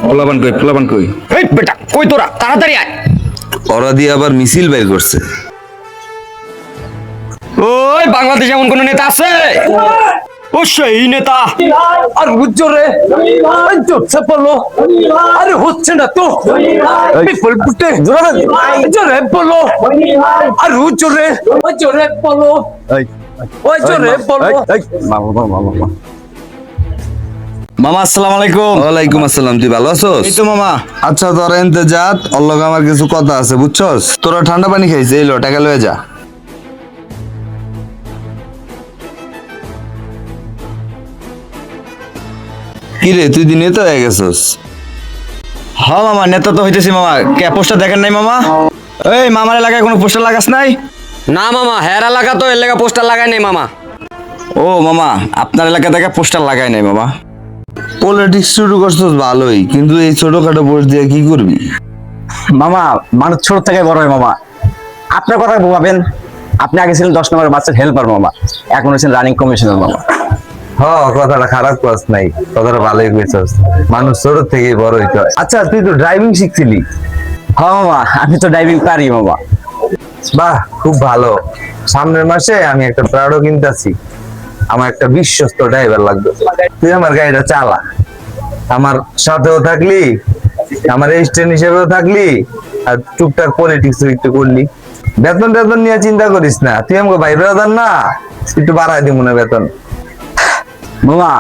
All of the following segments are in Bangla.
পোলাপান কই এই বেটা কই তোরা তাড়াতাড়ি আয়। ওরা দিয়ে আবার মিছিল বের করছে। ওই বাংলাদেশে এমন কোন নেতা আছে? ও সেই নেতা। আর বুঝছো রে জোরছে বলো, আরে হচ্ছে না তো পিপল পুটে জোরে বলো, আর জোরে বলো, ওই জোরে বলো। মামা আসসালামু আলাইকুম। ওয়ালাইকুম আসসালাম, তুই ভালো আছোস? এই তো মামা। আচ্ছা তোরা এনতে যাত, ওর লগে আমার কিছু কথা আছে বুঝছস। তোরা ঠান্ডা পানি খাইছে, এলো টাকা লয়ে যা। কি রে তুই দিনে তো হয়ে গেছস? হ্যাঁ মামা, নেতা তো হইতেছি মামা। কে পোস্টার দেখেন নাই মামা? এই মামার এলাকায় কোনো পোস্টার লাগাস নাই? না মামা, হের এলাকা তো এর লেগা পোস্টার লাগাই নাই মামা। ও মামা, আপনার এলাকা থেকে পোস্টার লাগাই নাই মামা। পলিটিক্স শুরু করছস ভালোই, কিন্তু এই ছোটখাটো পোস্ট দিয়ে কি করবি? মামা, মানুষ ছোট থেকে বড় হয় মামা। আপনার কথা ভাবেন, আপনি আগে ছিলেন 10 নম্বরের বাচ্চার হেল্পার মামা, এখন হচ্ছেন রানিং কমিশনার মামা। কথাটা খারাপ কস নাই, কথাটা ভালোই কইছস। মানুষ ছোট থেকেই বড় হইতে হয়। আচ্ছা তুই তো ড্রাইভিং শিখছিলি? হ্যাঁ মামা, আমি তো ড্রাইভিং পারি মামা। বাহ, খুব ভালো। সামনের মাসে আমি একটা প্রাডো কিনতেছি। আমার একটা বিশ্বস্ত ড্রাইভার লাগবে। তুই আমার গাড়িটা চালা, আমার সাথেও থাকলি, আমার এসিস্ট্যান্ট হিসেবেও থাকলি, আর টুকটাক পলিটিক্স একটু করলি। বেতন টেতন নিয়ে চিন্তা করিস না, তুই আমাকে ভাই ব্রাদার না, একটু বাড়াই দিব না বেতন। মামা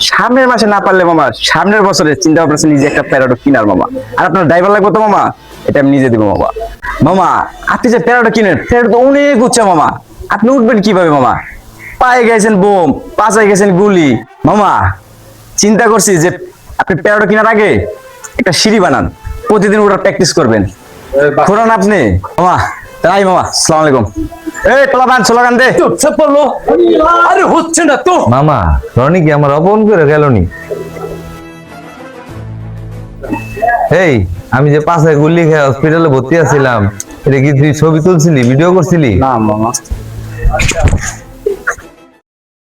সামনের মাসে না পারলে মামা সামনের বছরে চিন্তা ভাবনা নিজে একটা প্যারাডো কিনার মামা। আর আপনার ড্রাইভার লাগবে তো মামা, এটা আমি নিজে দিব মামা। মামা আপনি যে প্যারাডো কিনেন, প্যারাডো তো অনেক উচ্চা মামা, আপনি উঠবেন কিভাবে মামা? পায়ে গেছেন বোম, পাঁচায় গেছেন গুলি। মামা চিন্তা করছি যে আপনি প্যারাডো কেনার আগে একটা সিঁড়ি বানান, প্রতিদিন ওটা প্র্যাকটিস করবেন। ঘোরান আপনি মামা। তাই মামা, আসসালামু আলাইকুম। এই পোলাপান স্লোগান দে। আরে হচ্ছে না তো। মামা রনি কি আমার অপমান করে গেলনি? এই আমি যে পাশে গুলি খেয়ে হসপিটালে ভর্তি আছিলাম, এটা কি তুই ছবি তুলছিলি, ভিডিও করছিলি? না মামা।